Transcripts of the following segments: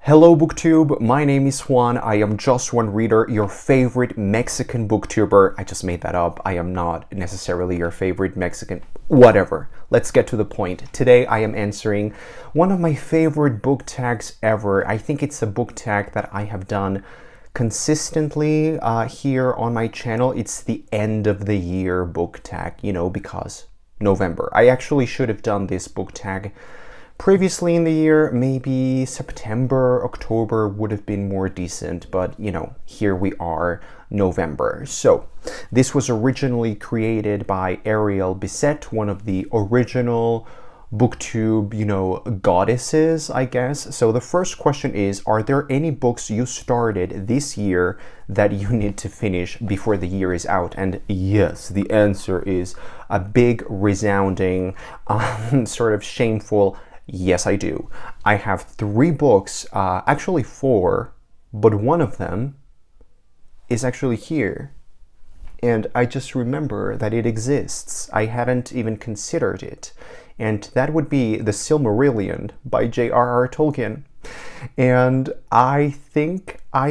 Hello BookTube, my name is Juan. I am just one reader, your favorite Mexican booktuber. I just made that up. I am not necessarily your favorite Mexican, whatever. Let's get to the point. Today I am answering one of my favorite book tags ever. I think it's a book tag that I have done consistently here on my channel. It's the end of the year book tag, because November. I actually should have done this book tag previously in the year. Maybe September, October would have been more decent, but here we are, November. So this was originally created by Ariel Bisset, one of the original booktube goddesses, I guess. So the first question is, are there any books you started this year that you need to finish before the year is out? And yes, the answer is a big resounding sort of shameful yes, I do. I have 3 books, actually 4, but one of them is actually here. And I just remember that it exists. I hadn't even considered it. And that would be The Silmarillion by J.R.R. Tolkien. And I think I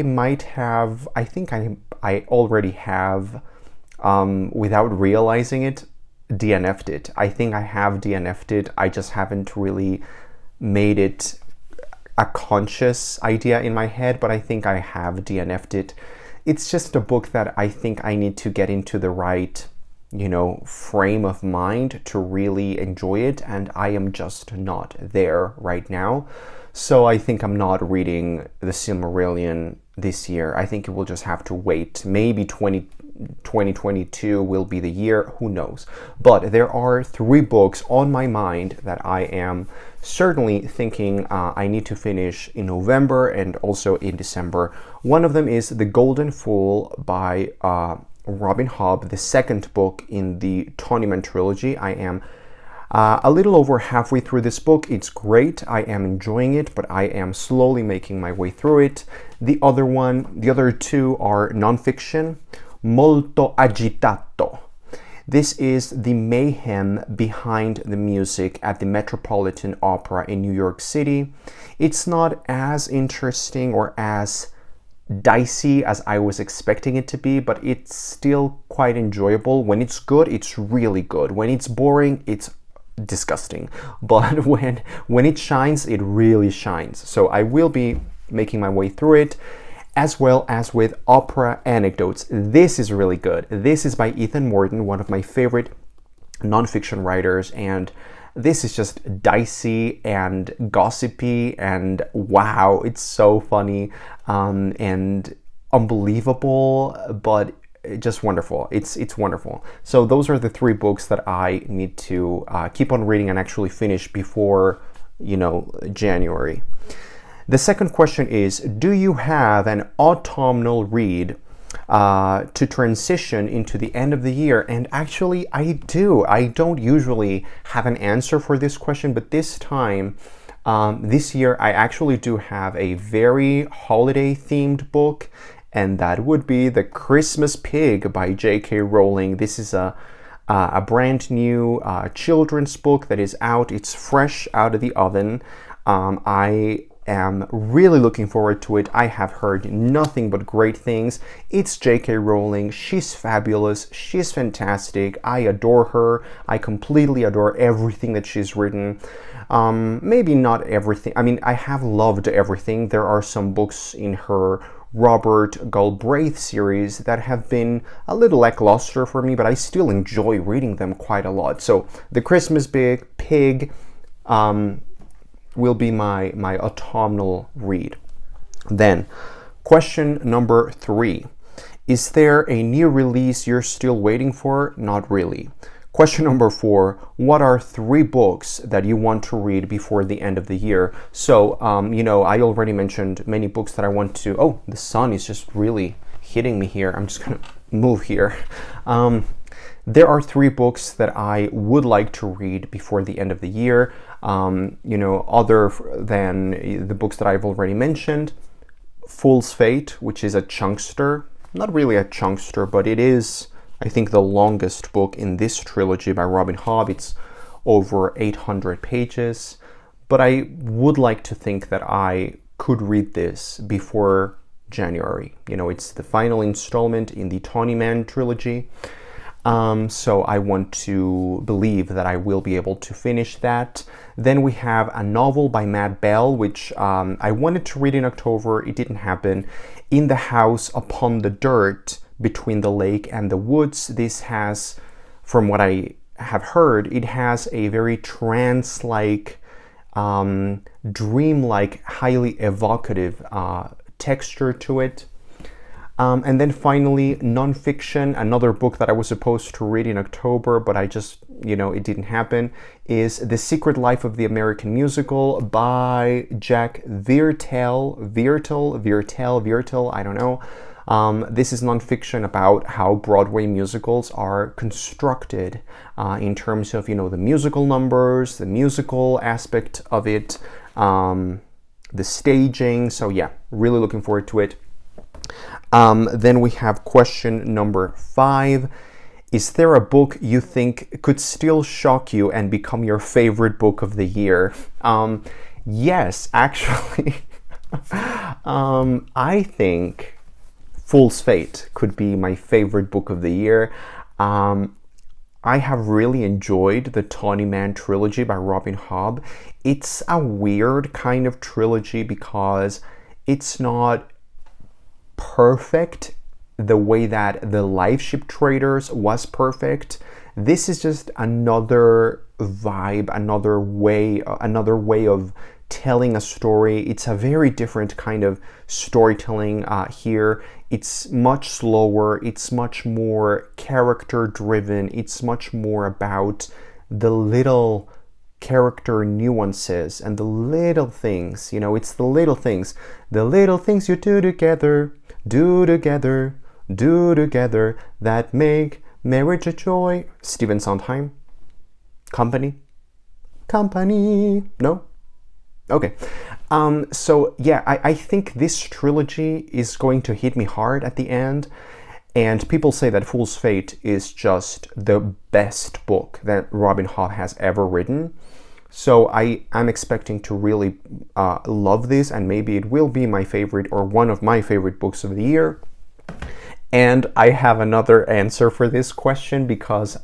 already have, without realizing it, DNF'd it. I think I have DNF'd it. I just haven't really made it a conscious idea in my head, but I think I have DNF'd it. It's just a book that I think I need to get into the right, frame of mind to really enjoy it, and I am just not there right now. So I think I'm not reading The Silmarillion this year. I think it will just have to wait. Maybe 2022 will be the year, who knows. But there are 3 books on my mind that I am certainly thinking I need to finish in November and also in December. One of them is The Golden Fool by Robin Hobb, the second book in the Tonyman trilogy. I am a little over halfway through this book. It's great. I am enjoying it, but I am slowly making my way through it. The other 2 are nonfiction. Molto agitato. This is the mayhem behind the music at the Metropolitan Opera in New York City. It's not as interesting or as dicey as I was expecting it to be, but it's still quite enjoyable. When it's good, it's really good. When it's boring, it's disgusting. But when it shines, it really shines. So I will be making my way through it, as well as with Opera Anecdotes. This is really good. This is by Ethan Morton, one of my favorite nonfiction writers, and this is just dicey and gossipy, and wow, it's so funny and unbelievable, but just wonderful. It's wonderful. So those are the 3 books that I need to keep on reading and actually finish before January. The second question is, do you have an autumnal read to transition into the end of the year? And actually, I do. I don't usually have an answer for this question, but this time, this year, I actually do have a very holiday-themed book, and that would be The Christmas Pig by J.K. Rowling. This is a brand new children's book that is out. It's fresh out of the oven. I am really looking forward to it. I have heard nothing but great things. It's J.K. Rowling. She's fabulous. She's fantastic. I adore her. I completely adore everything that she's written. Maybe not everything. I mean, I have loved everything. There are some books in her Robert Galbraith series that have been a little lackluster for me, but I still enjoy reading them quite a lot. So The Christmas Pig will be my autumnal read. Then, question number 3. Is there a new release you're still waiting for? Not really. Question number 4. What are 3 books that you want to read before the end of the year? So, I already mentioned many books that I want to... Oh, the sun is just really hitting me here. I'm just going to move here. There are 3 books that I would like to read before the end of the year, other than the books that I've already mentioned. Fool's Fate, which is a chunkster. Not really a chunkster, but it is, I think, the longest book in this trilogy by Robin Hobb. It's over 800 pages. But I would like to think that I could read this before January. You know, it's the final installment in the Tawny Man trilogy. So I want to believe that I will be able to finish that. Then we have a novel by Matt Bell, which I wanted to read in October. It didn't happen. In the House Upon the Dirt, Between the Lake and the Woods. This has, from what I have heard, it has a very trance-like, dream-like, highly evocative texture to it. And then finally, nonfiction, another book that I was supposed to read in October, but I just, it didn't happen, is The Secret Life of the American Musical by Jack Viertel, I don't know. This is nonfiction about how Broadway musicals are constructed in terms of, the musical numbers, the musical aspect of it, the staging. So yeah, really looking forward to it. Then we have question number 5. Is there a book you think could still shock you and become your favorite book of the year? Yes, actually. I think Fool's Fate could be my favorite book of the year. I have really enjoyed the Tawny Man trilogy by Robin Hobb. It's a weird kind of trilogy because it's not perfect the way that the Life Ship Traders was perfect. This is just another vibe, another way of telling a story. It's a very different kind of storytelling here. It's much slower, it's much more character driven, it's much more about the little character nuances and the little things. It's the little things you do together that make marriage a joy. Stephen Sondheim. Company? No? Okay. So yeah, I think this trilogy is going to hit me hard at the end. And people say that Fool's Fate is just the best book that Robin Hobb has ever written. So I am expecting to really love this, and maybe it will be my favorite or one of my favorite books of the year. And I have another answer for this question because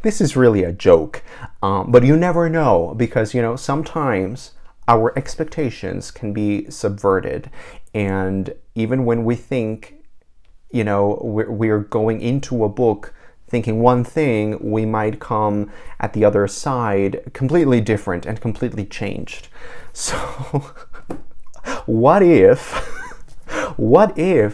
this is really a joke, but you never know because, sometimes our expectations can be subverted. And even when we think, we're going into a book thinking one thing, we might come at the other side completely different and completely changed. So what if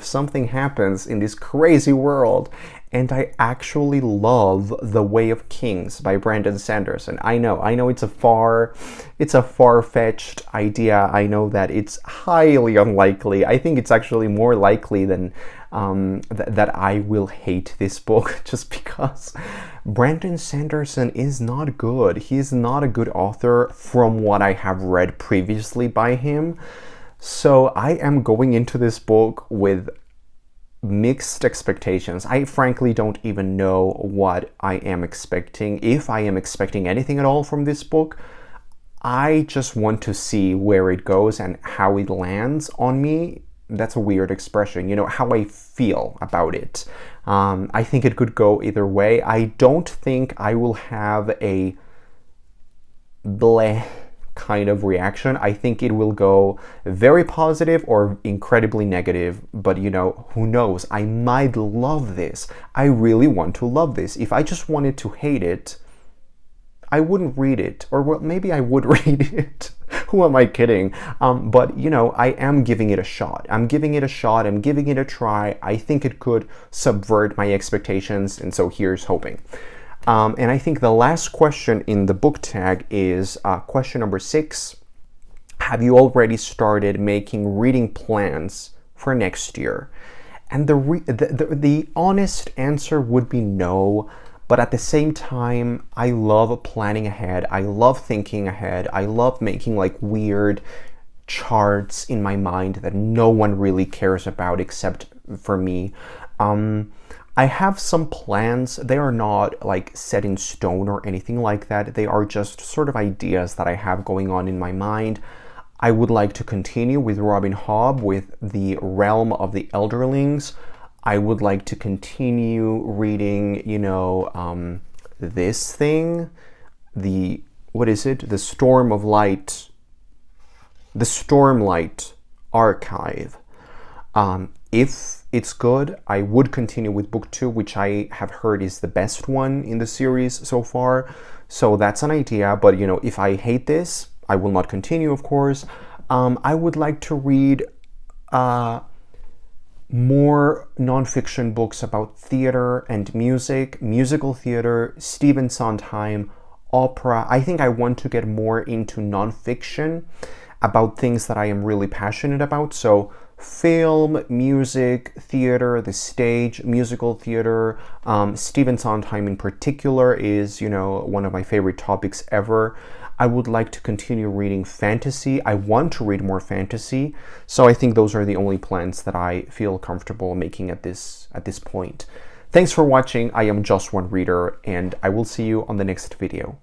something happens in this crazy world and I actually love The Way of Kings by Brandon Sanderson? I know it's a far-fetched idea. I know that it's highly unlikely. I think it's actually more likely than that I will hate this book just because Brandon Sanderson is not good. He is not a good author from what I have read previously by him. So I am going into this book with mixed expectations. I frankly don't even know what I am expecting, if I am expecting anything at all from this book. I just want to see where it goes and how it lands on me. That's a weird expression, how I feel about it. I think it could go either way. I don't think I will have a bleh kind of reaction. I think it will go very positive or incredibly negative, but who knows? I might love this. I really want to love this. If I just wanted to hate it, I wouldn't read it, or well, maybe I would read it. Who am I kidding? But I am giving it a shot. I'm giving it a try. I think it could subvert my expectations, and so here's hoping. And I think the last question in the book tag is question number 6. Have you already started making reading plans for next year? And the honest answer would be no. But at the same time, I love planning ahead. I love thinking ahead. I love making weird charts in my mind that no one really cares about except for me. I have some plans. They are not set in stone or anything like that. They are just sort of ideas that I have going on in my mind. I would like to continue with Robin Hobb with the Realm of the Elderlings. I would like to continue reading, you know, this thing, what is it? The Stormlight Archive. If it's good, I would continue with book 2, which I have heard is the best one in the series so far. So that's an idea, but you know, if I hate this, I will not continue, of course. I would like to read more nonfiction books about theater and music, musical theater, Stephen Sondheim, opera. I think I want to get more into nonfiction about things that I am really passionate about. So film, music, theater, the stage, musical theater. Stephen Sondheim in particular is, you know, one of my favorite topics ever. I would like to continue reading fantasy. I want to read more fantasy. So I think those are the only plans that I feel comfortable making at this point. Thanks for watching. I am Just One Reader, and I will see you on the next video.